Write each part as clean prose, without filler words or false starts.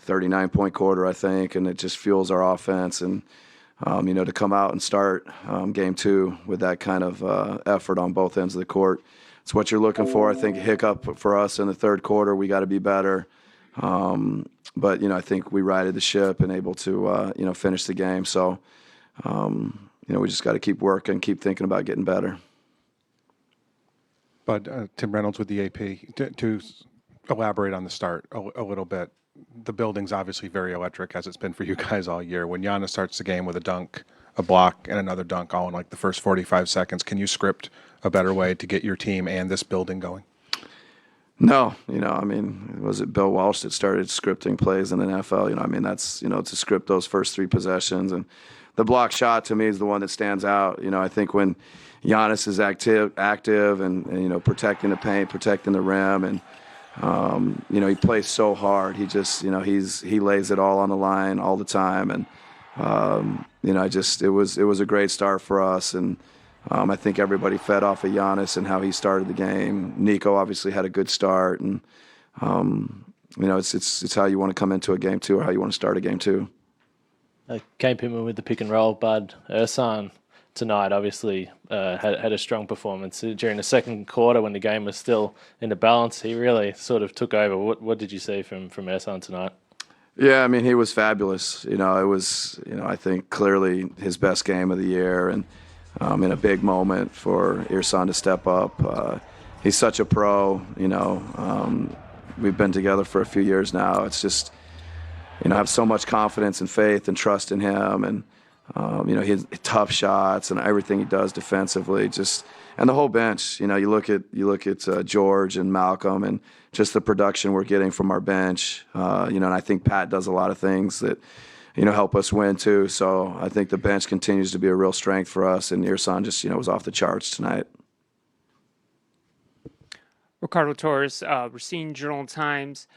39-point quarter, I think, and it just fuels our offense. And, to come out and start game two with that kind of effort on both ends of the court, it's what you're looking for. I think a hiccup for us in the third quarter. We got to be better. But, I think we righted the ship and able to, finish the game. So, we just got to keep working, keep thinking about getting better. But Tim Reynolds with the AP, to elaborate on the start a little bit, the building's obviously very electric, as it's been for you guys all year. When Giannis starts the game with a dunk, a block, and another dunk all in like the first 45 seconds, can you script a better way to get your team and this building going? No, was it Bill Walsh that started scripting plays in the NFL? That's, to script those first three possessions. And the block shot to me is the one that stands out. I think when Giannis is active and protecting the paint, protecting the rim, and he plays so hard. He just, he lays it all on the line all the time. And, it was a great start for us. And I think everybody fed off of Giannis and how he started the game. Nico obviously had a good start. And, it's how you want to come into a game two or how you want to start a game two. Game Pittman with the pick and roll, Bud. Ersan tonight obviously had a strong performance during the second quarter when the game was still in the balance. He really sort of took over. What did you see from Ersan tonight? Yeah, he was fabulous. It was, I think clearly his best game of the year, and in a big moment for Ersan to step up. He's such a pro. We've been together for a few years now. It's just, I have so much confidence and faith and trust in him, and he has tough shots and everything he does defensively. And the whole bench. You look at George and Malcolm and just the production we're getting from our bench. And I think Pat does a lot of things that help us win too. So I think the bench continues to be a real strength for us. And Ersan just was off the charts tonight. Ricardo Torres, Racine Journal-Times.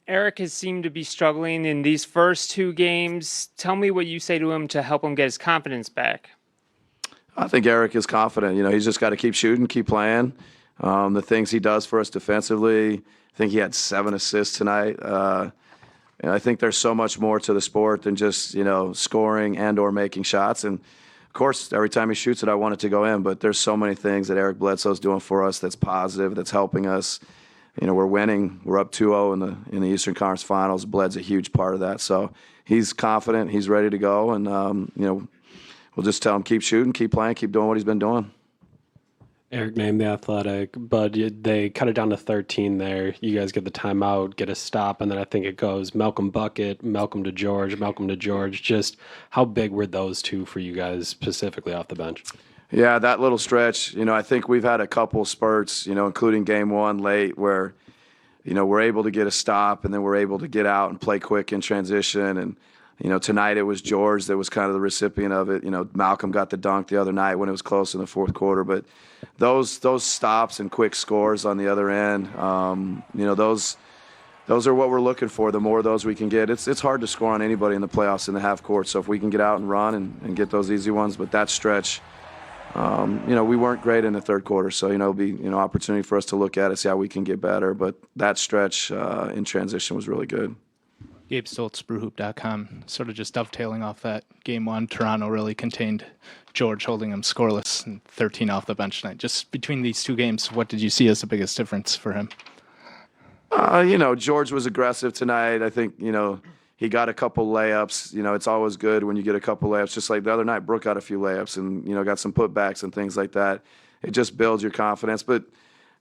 Eric has seemed to be struggling in these first two games. Tell me what you say to him to help him get his confidence back. I think Eric is confident. He's just got to keep shooting, keep playing. The things he does for us defensively, I think he had 7 assists tonight. And I think there's so much more to the sport than just, scoring and or making shots. And, of course, every time he shoots it, I want it to go in. But there's so many things that Eric Bledsoe's doing for us that's positive, that's helping us. We're winning. We're up 2-0 in the Eastern Conference Finals. Bled's a huge part of that. So he's confident. He's ready to go. And, we'll just tell him keep shooting, keep playing, keep doing what he's been doing. Eric named The Athletic, but they cut it down to 13 there. You guys get the timeout, get a stop, and then I think it goes Malcolm bucket, Malcolm to George. Just how big were those two for you guys specifically off the bench? Yeah, that little stretch, I think we've had a couple spurts, including game one late where, we're able to get a stop and then we're able to get out and play quick in transition. And, tonight it was George that was kind of the recipient of it. Malcolm got the dunk the other night when it was close in the fourth quarter. But those stops and quick scores on the other end, those are what we're looking for. The more of those we can get. It's hard to score on anybody in the playoffs in the half court. So if we can get out and run and get those easy ones. But that stretch, we weren't great in the third quarter. So, it'll be, opportunity for us to look at it, see how we can get better. But that stretch in transition was really good. Gabe Stoltz, BrewHoop.com, sort of just dovetailing off that game one. Toronto really contained George, holding him scoreless and 13 off the bench tonight. Just between these two games, what did you see as the biggest difference for him? George was aggressive tonight. I think, he got a couple layups. It's always good when you get a couple layups. Just like the other night, Brooke got a few layups and, got some putbacks and things like that. It just builds your confidence. But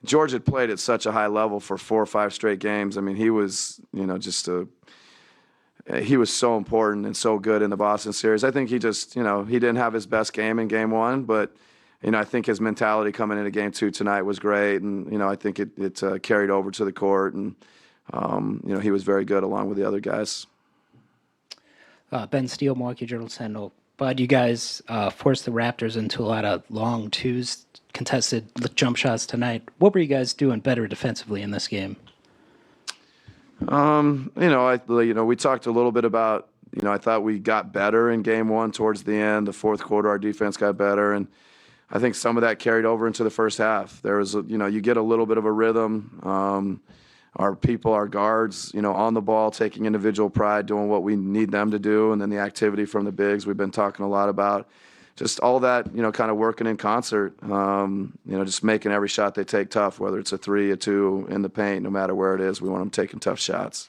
George had played at such a high level for 4 or 5 straight games. He was, he was so important and so good in the Boston series. I think he just, he didn't have his best game in game one, but, I think his mentality coming into game two tonight was great. And, I think it carried over to the court. And, he was very good along with the other guys. Ben Steele, Milwaukee Journal Sentinel. Bud, you guys forced the Raptors into a lot of long twos, contested jump shots tonight. What were you guys doing better defensively in this game? We talked a little bit about, I thought we got better in game one towards the end. The fourth quarter, our defense got better. And I think some of that carried over into the first half. There was, you get a little bit of a rhythm. our people, our guards, on the ball, taking individual pride, doing what we need them to do, and then the activity from the bigs we've been talking a lot about. Just all that, kind of working in concert, just making every shot they take tough, whether it's a 3, a 2, in the paint, no matter where it is. We want them taking tough shots.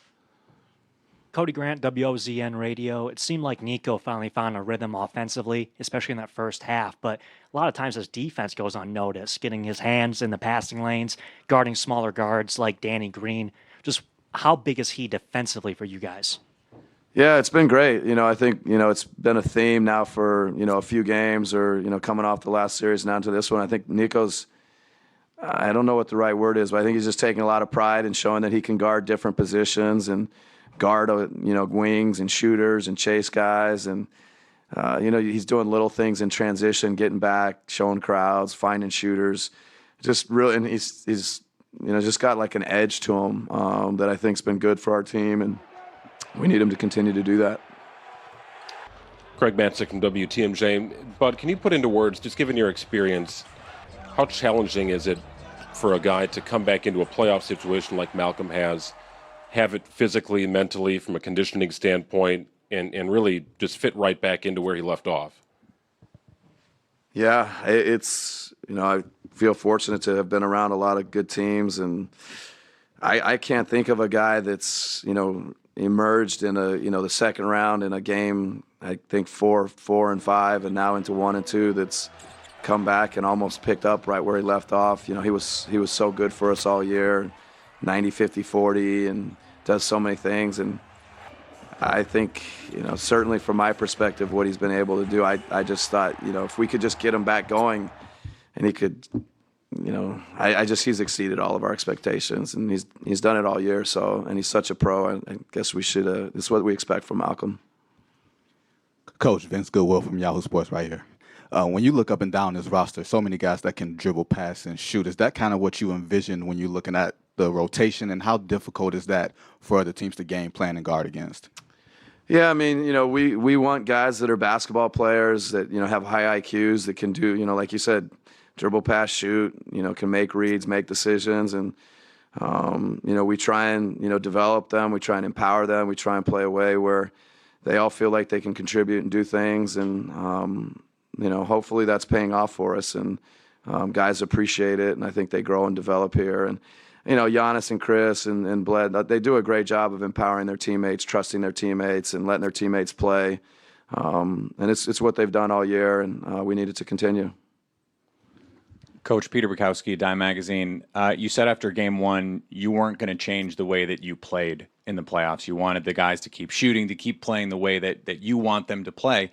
Cody Grant, WOZN Radio. It seemed like Nico finally found a rhythm offensively, especially in that first half. But a lot of times his defense goes unnoticed, getting his hands in the passing lanes, guarding smaller guards like Danny Green. Just how big is he defensively for you guys? Yeah, it's been great. I think, it's been a theme now for, a few games or, coming off the last series and onto this one. I think Nico's, I don't know what the right word is, but I think he's just taking a lot of pride in showing that he can guard different positions and guard, wings and shooters and chase guys. And, he's doing little things in transition, getting back, showing crowds, finding shooters. Just really, and he's just got like an edge to him that I think's been good for our team. And we need him to continue to do that. Craig Matzik from WTMJ. Bud, can you put into words, just given your experience, how challenging is it for a guy to come back into a playoff situation like Malcolm has, have it physically, mentally, from a conditioning standpoint, and really just fit right back into where he left off? Yeah, it's, I feel fortunate to have been around a lot of good teams, and I can't think of a guy that's, emerged in the second round in a game, I think 4, 4, and 5, and now into 1 and 2 that's come back and almost picked up right where he left off. He was so good for us all year, 90, 50, 40, and does so many things. And I think, certainly from my perspective, what he's been able to do, I just thought, if we could just get him back going and he could, he's exceeded all of our expectations, and he's done it all year. So, and he's such a pro. I guess we should. This is what we expect from Malcolm. Coach Vince Goodwill from Yahoo Sports right here. When you look up and down this roster, so many guys that can dribble, pass, and shoot. Is that kind of what you envision when you're looking at the rotation, and how difficult is that for other teams to game plan and guard against? Yeah, I mean, we want guys that are basketball players that have high IQs that can do, like you said, dribble, pass, shoot, can make reads, make decisions. And, we try and, develop them. We try and empower them. We try and play a way where they all feel like they can contribute and do things. And, hopefully that's paying off for us. And guys appreciate it. And I think they grow and develop here. And, Giannis and Chris and Bled, they do a great job of empowering their teammates, trusting their teammates, and letting their teammates play. And it's what they've done all year, and we need it to continue. Coach Peter Bukowski, Dime Magazine, you said after game 1 you weren't going to change the way that you played in the playoffs. You wanted the guys to keep shooting, to keep playing the way that you want them to play.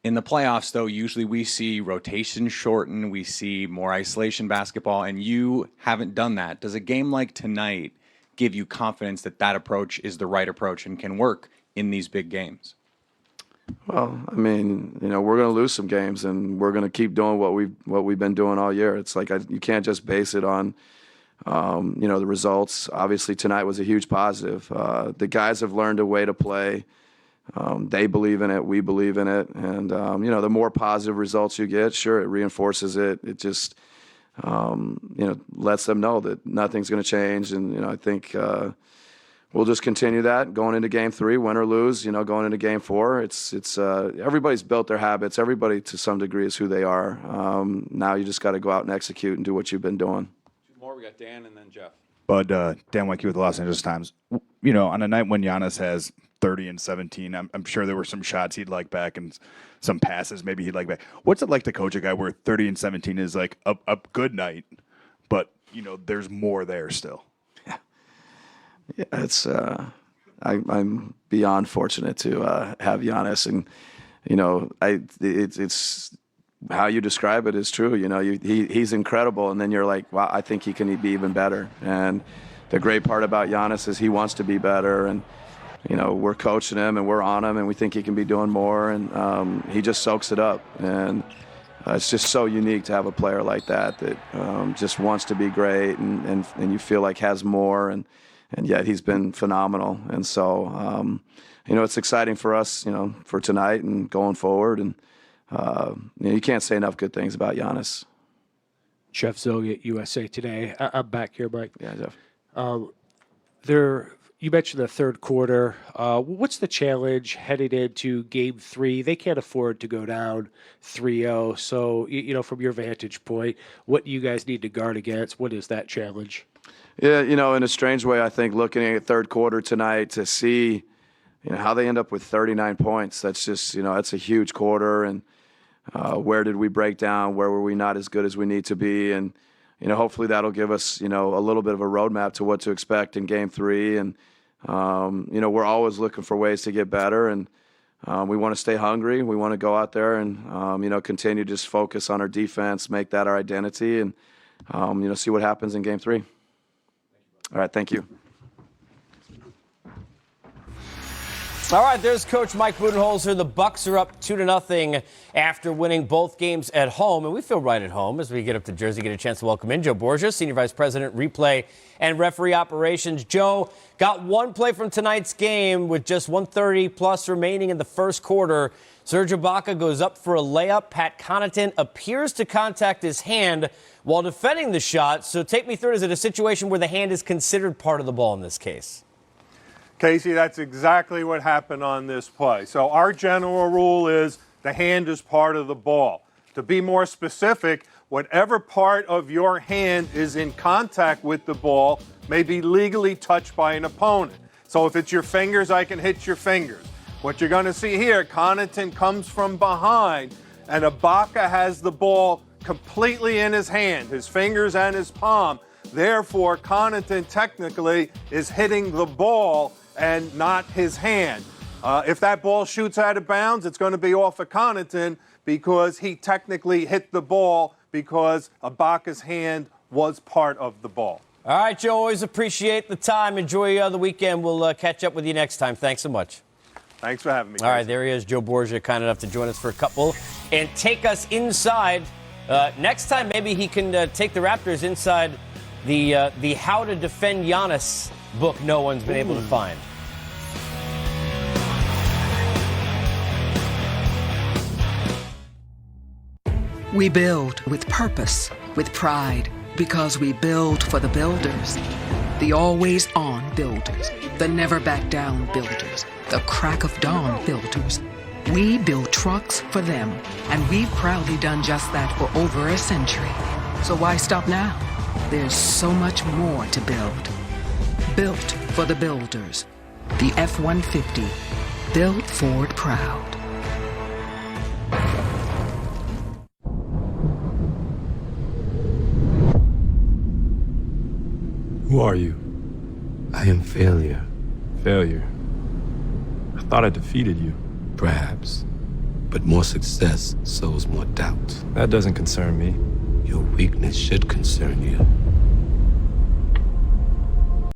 In the playoffs, though, usually we see rotation shorten, we see more isolation basketball, and you haven't done that. Does a game like tonight give you confidence that that approach is the right approach and can work in these big games? Well, I mean, we're going to lose some games, and we're going to keep doing what we've been doing all year. It's like you can't just base it on, the results. Obviously, tonight was a huge positive. The guys have learned a way to play. They believe in it. We believe in it. And, the more positive results you get, sure, it reinforces it. It just, lets them know that nothing's going to change. And, I think we'll just continue that going into game 3, win or lose, going into game 4. It's everybody's built their habits. Everybody to some degree is who they are. Now you just got to go out and execute and do what you've been doing. 2 more. We got Dan and then Jeff. But Dan Weinke with the Los Angeles Times. On a night when Giannis has 30 and 17, I'm sure there were some shots he'd like back and some passes maybe he'd like back. What's it like to coach a guy where 30 and 17 is like a good night, but there's more there still? Yeah, it's I'm beyond fortunate to have Giannis, and it's how you describe it is true. He's incredible, and then you're like, wow, I think he can be even better. And the great part about Giannis is he wants to be better, and we're coaching him and we're on him, and we think he can be doing more, and he just soaks it up. And it's just so unique to have a player like that just wants to be great, and you feel like has more, and yet he's been phenomenal. And so it's exciting for us, for tonight and going forward. And you can't say enough good things about Giannis. Jeff Zoggy at USA Today. I'm back here, Mike. Yeah, Jeff. You mentioned the third quarter. What's the challenge headed into Game 3? They can't afford to go down 3-0. So, from your vantage point, what do you guys need to guard against? What is that challenge? Yeah, in a strange way, I think looking at third quarter tonight to see, how they end up with 39 points. That's just, that's a huge quarter. And where did we break down? Where were we not as good as we need to be? And, hopefully that'll give us, a little bit of a roadmap to what to expect in Game 3. And, we're always looking for ways to get better. And we want to stay hungry. We want to go out there and, continue to just focus on our defense, make that our identity, and, see what happens in Game 3. All right, thank you. All right, there's Coach Mike Budenholzer. The Bucks are up 2-0 after winning both games at home, and we feel right at home as we get up to Jersey, get a chance to welcome in Joe Borgia, Senior Vice President, Replay and Referee Operations. Joe, got one play from tonight's game with just 1:30+ remaining in the first quarter. Serge Ibaka goes up for a layup. Pat Connaughton appears to contact his hand while defending the shot. So take me through it. Is it a situation where the hand is considered part of the ball in this case? Casey, that's exactly what happened on this play. So our general rule is the hand is part of the ball. To be more specific, whatever part of your hand is in contact with the ball may be legally touched by an opponent. So if it's your fingers, I can hit your fingers. What you're going to see here, Connaughton comes from behind, and Ibaka has the ball completely in his hand, his fingers and his palm. Therefore, Connaughton technically is hitting the ball and not his hand. If that ball shoots out of bounds, it's going to be off of Connaughton because he technically hit the ball because Ibaka's hand was part of the ball. All right, Joe, always appreciate the time. Enjoy the weekend. We'll catch up with you next time. Thanks so much. Thanks for having me. All right, there he is, Joe Borgia, kind enough to join us for a couple and take us inside. Next time, maybe he can take the Raptors inside the How to Defend Giannis book no one's been able to find. We build with purpose, with pride, because we build for the builders. The always-on builders, the never-back-down builders, the crack-of-dawn builders. We build trucks for them, and we've proudly done just that for over a century. So why stop now? There's so much more to build. Built for the builders. The F-150. Built Ford proud. Who are you? I am failure. Failure? I thought I defeated you. Perhaps. But more success sows more doubt. That doesn't concern me. Your weakness should concern you.